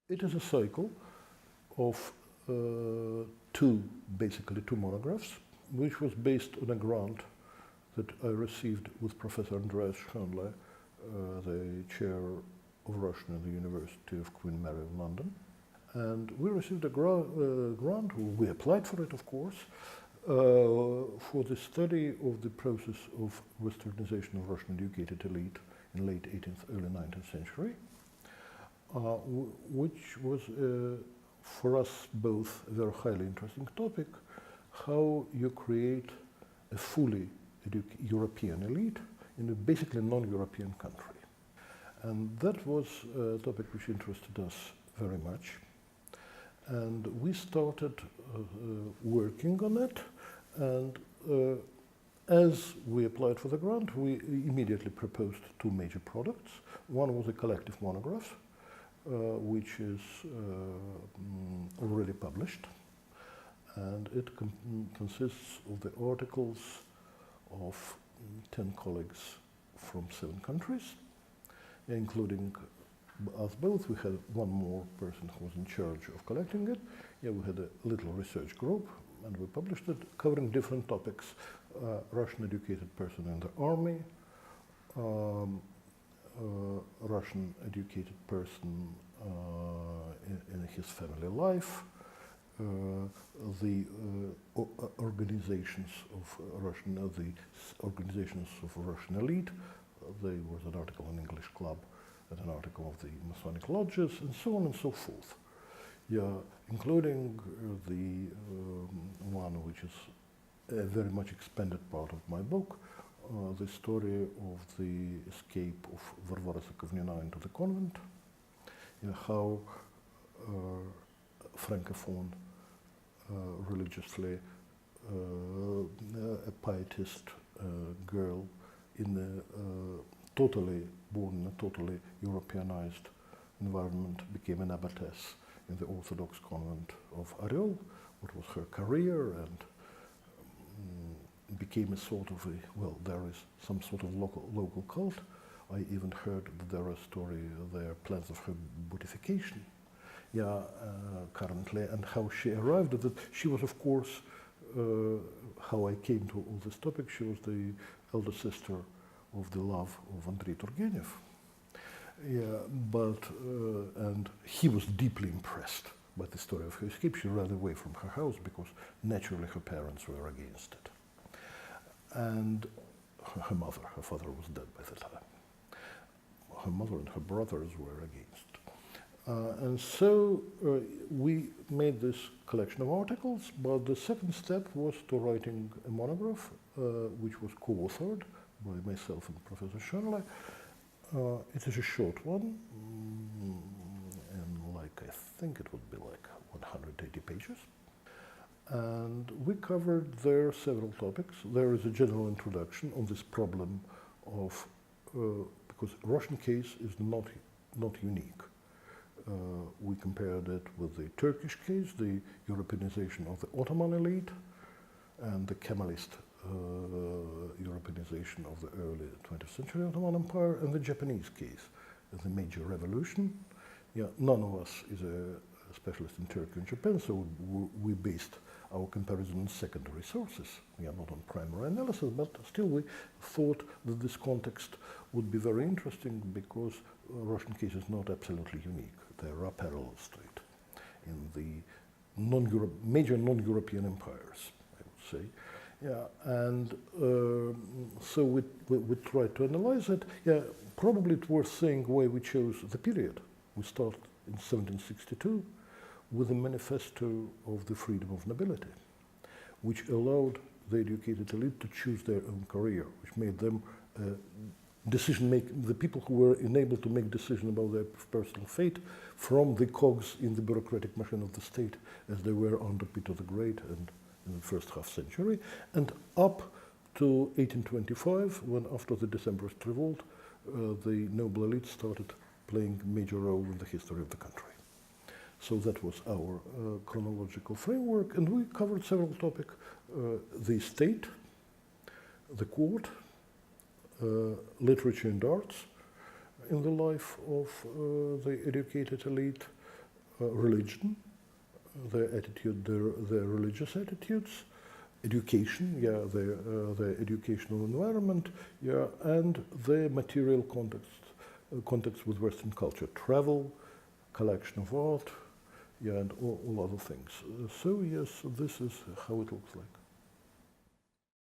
It is a cycle of basically two monographs, which was based on a grant that I received with Professor Andreas Schönle, the chair of Russian at the University of Queen Mary in London. And we received a grant, we applied for it, of course, for the study of the process of Westernization of Russian educated elite in late 18th, early 19th century, which was, for us both, a very highly interesting topic, how you create a fully European elite in a basically non-European country. And that was a topic which interested us very much. And we started working on it, and as we applied for the grant, we immediately proposed two major products. One was a collective monograph, which is already published, and it consists of the articles of 10 colleagues from 7 countries, including us both. We had one more person who was in charge of collecting it. Yeah, we had a little research group, and we published it, covering different topics: Russian educated person in the army, Russian educated person in his family life, the organizations of Russian elite. There was an article in English Club and an article of the Masonic lodges, and so on and so forth. Yeah, including the one which is a very much expanded part of my book, the story of the escape of Varvara Sokovnina into the convent, how Francophone, religiously a pietist girl born in a totally Europeanized environment, became an abbotess in the Orthodox convent of Orel. What was her career, and became a sort of there is some sort of local cult. I even heard that there are plans of her beatification, currently, and how she arrived at it. She was, of course, how I came to all this topic, she was the elder sister of the love of Andrei Turgenev. And he was deeply impressed by the story of her escape. She ran away from her house because naturally her parents were against it. And her father was dead by the time. Her mother and her brothers were against. And so we made this collection of articles, but the second step was to writing a monograph, which was co-authored by myself and Professor Schönle. It is a short one, and I think it would be like 180 pages. And we covered there several topics. There is a general introduction on this problem of, because Russian case is not unique. We compared it with the Turkish case, the Europeanization of the Ottoman elite, and the Kemalist Europeanization of the early 20th century Ottoman Empire, and the Japanese case, the major revolution. None of us is a specialist in Turkey and Japan, so we based our comparison on secondary sources. Not on primary analysis, but still we thought that this context would be very interesting because Russian case is not absolutely unique. There are parallels to it in the major non-European empires, I would say. And so we tried to analyze it. Probably it's worth saying why we chose the period. We start in 1762 with the Manifesto of the Freedom of Nobility, which allowed the educated elite to choose their own career, which made them the people who were enabled to make decisions about their personal fate from the cogs in the bureaucratic machine of the state, as they were under Peter the Great and in the first half century, and up to 1825, when after the Decembrist revolt, the noble elite started playing a major role in the history of the country. So that was our chronological framework, and we covered several topics: the state, the court, literature and arts in the life of the educated elite, religion, their attitude, their religious attitudes, education, yeah, their educational environment, yeah, and their material context with Western culture, travel, collection of art, yeah, and all other things. So yes, this is how it looks like.